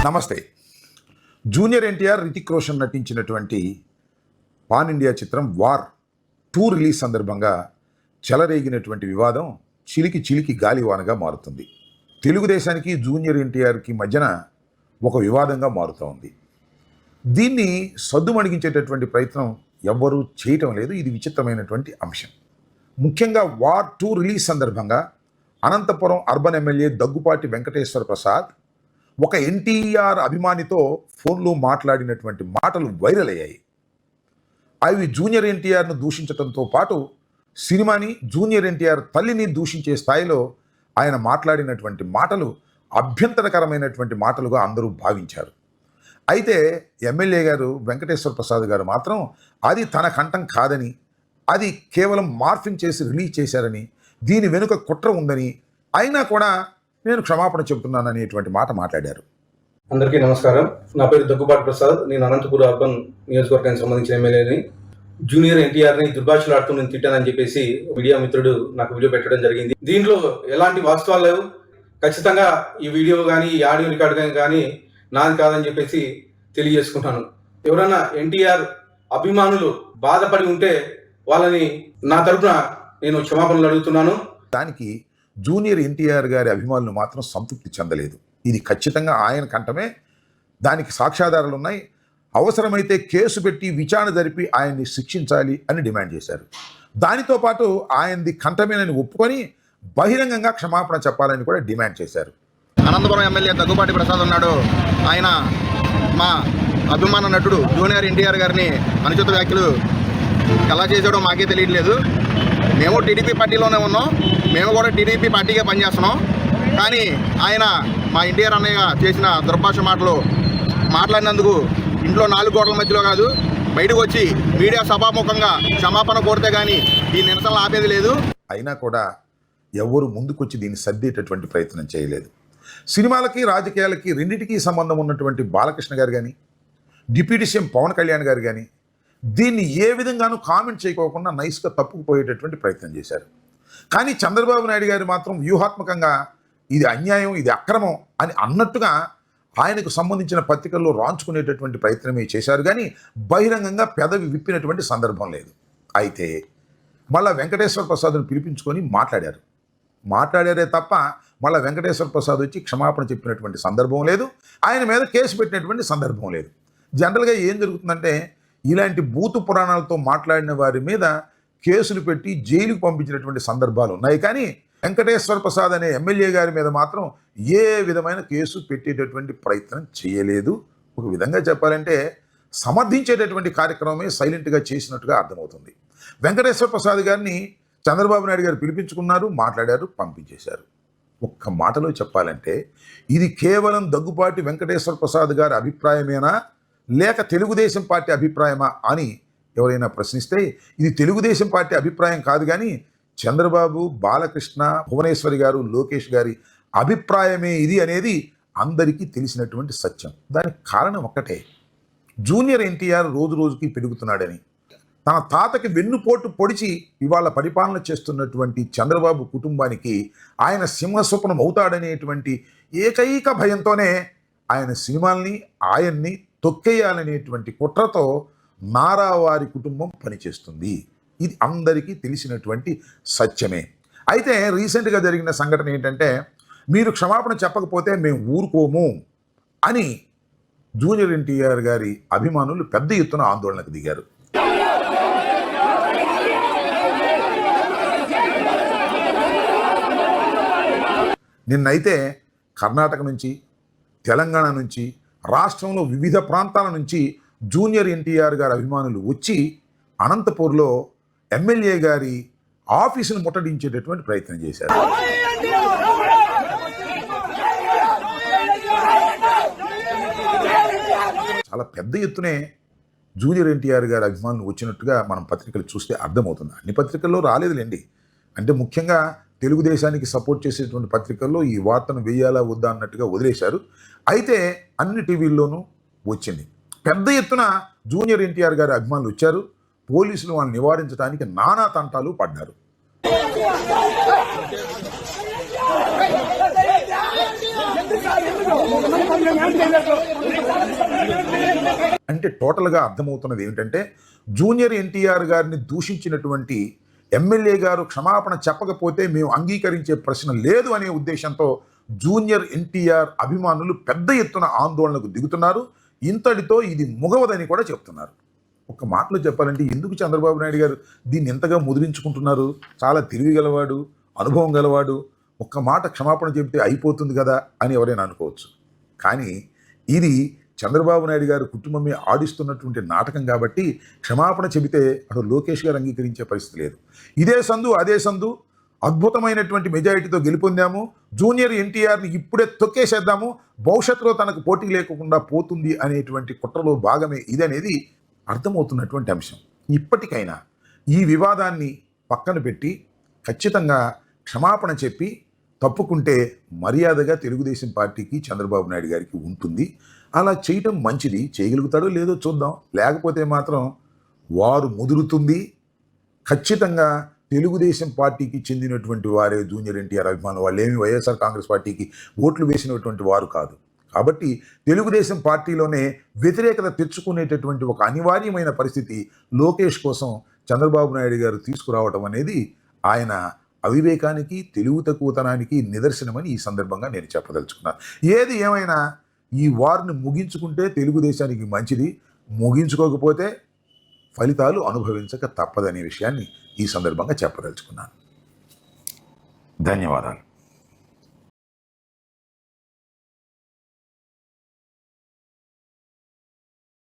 నమస్తే. జూనియర్ ఎన్టీఆర్, రితిక్ రోషన్ నటించినటువంటి pan India చిత్రం వార్ 2 రిలీజ్ సందర్భంగా చెలరేగినటువంటి వివాదం చిలికి చిలికి గాలివానగా మారుతుంది. తెలుగుదేశానికి జూనియర్ ఎన్టీఆర్కి మధ్యన ఒక వివాదంగా మారుతూ ఉంది. దీన్ని సద్దుమణిగించేటటువంటి ప్రయత్నం ఎవ్వరూ చేయటం లేదు. ఇది విచిత్రమైనటువంటి అంశం. ముఖ్యంగా వార్ 2 రిలీజ్ సందర్భంగా అనంతపురం అర్బన్ ఎమ్మెల్యే దగ్గుపాటి వెంకటేశ్వర ప్రసాద్ ఒక ఎన్టీఆర్ అభిమానితో ఫోన్లో మాట్లాడినటువంటి మాటలు వైరల్ అయ్యాయి. అవి జూనియర్ ఎన్టీఆర్ను దూషించడంతో పాటు సినిమాని, జూనియర్ ఎన్టీఆర్ తల్లిని దూషించే స్థాయిలో ఆయన మాట్లాడినటువంటి మాటలు అభ్యంతరకరమైనటువంటి మాటలుగా అందరూ భావించారు. అయితే ఎమ్మెల్యే గారు వెంకటేశ్వర ప్రసాద్ గారు మాత్రం అది తన కంఠం కాదని, అది కేవలం మార్ఫింగ్ చేసి రిలీజ్ చేశారని, దీని వెనుక కుట్ర ఉందని, అయినా కూడా నేను క్షమాపణ చెబుతున్నాను అనేటువంటి మాట మాట్లాడారు. అందరికీ నమస్కారం. నా పేరు దగ్గుబాటి ప్రసాద్. నేను అనంతపురం అర్బన్ నియోజకవర్గానికి సంబంధించిన ఎమ్మెల్యేని. జూనియర్ ఎన్టీఆర్ని దుర్భాషలాడుతూ నేను తిట్టానని చెప్పేసి మీడియా మిత్రుడు నాకు వీడియో పెట్టడం జరిగింది. దీంట్లో ఎలాంటి వాస్తవాలు లేవు. ఖచ్చితంగా ఈ వీడియో కానీ, ఈ ఆడియో రికార్డు కానీ నాది కాదని చెప్పేసి తెలియజేసుకుంటాను. ఎవరైనా ఎన్టీఆర్ అభిమానులు బాధపడి ఉంటే వాళ్ళని నా తరపున నేను క్షమాపణలు అడుగుతున్నాను. దానికి జూనియర్ ఎన్టీఆర్ గారి అభిమానులు మాత్రం సంతృప్తి చెందలేదు. ఇది ఖచ్చితంగా ఆయన కంఠమే, దానికి సాక్ష్యాధారాలు ఉన్నాయి, అవసరమైతే కేసు పెట్టి విచారణ జరిపి ఆయన్ని శిక్షించాలి అని డిమాండ్ చేశారు. దానితో పాటు ఆయనది కంఠమేనని ఒప్పుకొని బహిరంగంగా క్షమాపణ చెప్పాలని కూడా డిమాండ్ చేశారు. అనంతపురం ఎమ్మెల్యే దగ్గుపాటి ప్రసాద్ ఉన్నాడు. ఆయన మా అభిమాన నటుడు జూనియర్ ఎన్టీఆర్ గారిని అనుచిత వ్యాఖ్యలు ఎలా చేసాడో మాకే తెలియట్లేదు. మేము టీడీపీ పార్టీలోనే ఉన్నాం, మేము కూడా టీడీపీ పార్టీగా పనిచేస్తున్నాం. కానీ ఆయన మా ఎన్టీఆర్ అన్నయ్య చేసిన దుర్భాష మాటలు మాట్లాడినందుకు ఇంట్లో 4 గోడల మధ్యలో కాదు, బయటకు వచ్చి మీడియా సభాముఖంగా క్షమాపణ కోరితే కానీ ఈ నిరసనలు ఆపేది లేదు. అయినా కూడా ఎవరు ముందుకొచ్చి దీన్ని సర్దేటటువంటి ప్రయత్నం చేయలేదు. సినిమాలకి, రాజకీయాలకి రెండింటికి సంబంధం ఉన్నటువంటి బాలకృష్ణ గారు కానీ, డిప్యూటీ సీఎం పవన్ కళ్యాణ్ గారు కానీ దీన్ని ఏ విధంగానూ కామెంట్ చేయకోకుండా నైస్గా తప్పుకుపోయేటటువంటి ప్రయత్నం చేశారు. కానీ చంద్రబాబు నాయుడు గారు మాత్రం వ్యూహాత్మకంగా ఇది అన్యాయం, ఇది అక్రమం అని అన్నట్టుగా ఆయనకు సంబంధించిన పత్రికల్లో రాంచుకునేటటువంటి ప్రయత్నమే చేశారు. కానీ బహిరంగంగా పెదవి విప్పినటువంటి సందర్భం లేదు. అయితే మళ్ళా వెంకటేశ్వర ప్రసాద్ను పిలిపించుకొని మాట్లాడారే తప్ప మళ్ళీ వెంకటేశ్వర ప్రసాద్ వచ్చి క్షమాపణ చెప్పినటువంటి సందర్భం లేదు, ఆయన మీద కేసు పెట్టినటువంటి సందర్భం లేదు. జనరల్గా ఏం జరుగుతుందంటే ఇలాంటి భూతు పురాణాలతో మాట్లాడిన వారి మీద కేసులు పెట్టి జైలుకు పంపించినటువంటి సందర్భాలు ఉన్నాయి. కానీ వెంకటేశ్వర ప్రసాద్ అనే ఎమ్మెల్యే గారి మీద మాత్రం ఏ విధమైన కేసు పెట్టేటటువంటి ప్రయత్నం చేయలేదు. ఒక విధంగా చెప్పాలంటే సమర్థించేటటువంటి కార్యక్రమమే సైలెంట్గా చేసినట్టుగా అర్థమవుతుంది. వెంకటేశ్వర ప్రసాద్ గారిని చంద్రబాబు నాయుడు గారు పిలిపించుకున్నారు, మాట్లాడారు, పంపించేశారు. ఒక్క మాటలో చెప్పాలంటే ఇది కేవలం దగ్గుపాటి వెంకటేశ్వర ప్రసాద్ గారి అభిప్రాయమేనా లేక తెలుగుదేశం పార్టీ అభిప్రాయమా అని ఎవరైనా ప్రశ్నిస్తే ఇది తెలుగుదేశం పార్టీ అభిప్రాయం కాదు, కానీ చంద్రబాబు, బాలకృష్ణ, భువనేశ్వరి గారు, లోకేష్ గారి అభిప్రాయమే ఇది అనేది అందరికీ తెలిసినటువంటి సత్యం. దానికి కారణం ఒక్కటే, జూనియర్ ఎన్టీఆర్ రోజు రోజుకి పెరుగుతున్నాడని, తన తాతకి వెన్నుపోటు పొడిచి ఇవాళ పరిపాలన చేస్తున్నటువంటి చంద్రబాబు కుటుంబానికి ఆయన సింహస్వప్నం అవుతాడనేటువంటి ఏకైక భయంతోనే ఆయన సినిమాల్ని, ఆయన్ని తొక్కేయాలనేటువంటి కుట్రతో నారావారి కుటుంబం పనిచేస్తుంది. ఇది అందరికీ తెలిసినటువంటి సత్యమే. అయితే రీసెంట్గా జరిగిన సంఘటన ఏంటంటే, మీరు క్షమాపణ చెప్పకపోతే మేము ఊరుకోము అని జూనియర్ ఎన్టీఆర్ గారి అభిమానులు పెద్ద ఎత్తున ఆందోళనకు దిగారు. నిన్నైతే కర్ణాటక నుంచి, తెలంగాణ నుంచి, రాష్ట్రంలో వివిధ ప్రాంతాల నుంచి జూనియర్ ఎన్టీఆర్ గారి అభిమానులు వచ్చి అనంతపూర్లో ఎమ్మెల్యే గారి ఆఫీసును ముట్టడించేటటువంటి ప్రయత్నం చేశారు. చాలా పెద్ద ఎత్తునే జూనియర్ ఎన్టీఆర్ గారి అభిమానులు వచ్చినట్టుగా మనం పత్రికలు చూస్తే అర్థమవుతుంది. అన్ని పత్రికల్లో రాలేదులేండి, అంటే ముఖ్యంగా తెలుగుదేశానికి సపోర్ట్ చేసేటువంటి పత్రికల్లో ఈ వార్తను వేయాలా వద్దా అన్నట్టుగా వదిలేశారు. అయితే అన్ని టీవీల్లోనూ వచ్చింది. పెద్ద ఎత్తున జూనియర్ ఎన్టీఆర్ గారి అభిమానులు వచ్చారు. పోలీసులు వాళ్ళని నివారించడానికి నానా తంటాలు పడ్డారు. ఎందుకు అంటే టోటల్గా అర్థమవుతున్నది ఏమిటంటే జూనియర్ ఎన్టీఆర్ గారిని దూషించినటువంటి ఎమ్మెల్యే గారు క్షమాపణ చెప్పకపోతే మేము అంగీకరించే ప్రశ్న లేదు అనే ఉద్దేశంతో జూనియర్ ఎన్టీఆర్ అభిమానులు పెద్ద ఎత్తున ఆందోళనకు దిగుతున్నారు. ఇంతటితో ఇది ముగవదని కూడా చెప్తున్నారు. ఒక మాటలో చెప్పాలంటే ఎందుకు చంద్రబాబు నాయుడు గారు దీన్ని ఎంతగా ముదిరించుకుంటున్నారు? చాలా తెలివి గలవాడు, అనుభవం గలవాడు, ఒక్క మాట క్షమాపణ చెబితే అయిపోతుంది కదా అని ఎవరైనా అనుకోవచ్చు. కానీ ఇది చంద్రబాబు నాయుడు గారు కుటుంబమే ఆడిస్తున్నటువంటి నాటకం కాబట్టి క్షమాపణ చెబితే అటు లోకేష్ గారు అంగీకరించే పరిస్థితి లేదు. ఇదే సందు అదే సందు అద్భుతమైనటువంటి మెజారిటీతో గెలుపొందాము, జూనియర్ ఎన్టీఆర్ని ఇప్పుడే తొక్కేసేద్దాము, భవిష్యత్తులో తనకు పోటీ లేకుండా పోతుంది అనేటువంటి కుట్రలో భాగమే ఇదనేది అర్థమవుతున్నటువంటి అంశం. ఇప్పటికైనా ఈ వివాదాన్ని పక్కన పెట్టి ఖచ్చితంగా క్షమాపణ చెప్పి తప్పుకుంటే మర్యాదగా తెలుగుదేశం పార్టీకి చంద్రబాబు నాయుడు గారికి ఉంటుంది. అలా చేయటం మంచిది. చేయగలుగుతాడో లేదో చూద్దాం. లేకపోతే మాత్రం వారు ముదురుతుంది. ఖచ్చితంగా తెలుగుదేశం పార్టీకి చెందినటువంటి వారే జూనియర్ ఎన్టీఆర్ అభిమానులు. వాళ్ళు ఏమి వైఎస్ఆర్ కాంగ్రెస్ పార్టీకి ఓట్లు వేసినటువంటి వారు కాదు. కాబట్టి తెలుగుదేశం పార్టీలోనే వ్యతిరేకత తెచ్చుకునేటటువంటి ఒక అనివార్యమైన పరిస్థితి లోకేష్ కోసం చంద్రబాబు నాయుడు గారు తీసుకురావటం అనేది ఆయన అవివేకానికి, తెలివి తక్కువతనానికి నిదర్శనమని ఈ సందర్భంగా నేను చెప్పదలుచుకున్నాను. ఏది ఏమైనా ఈ వార్ని ముగించుకుంటే తెలుగుదేశానికి మంచిది, ముగించుకోకపోతే ఫలితాలు అనుభవించక తప్పదనే విషయాన్ని ఈ సందర్భంగా చెప్పదలుచుకున్నాను. ధన్యవాదాలు.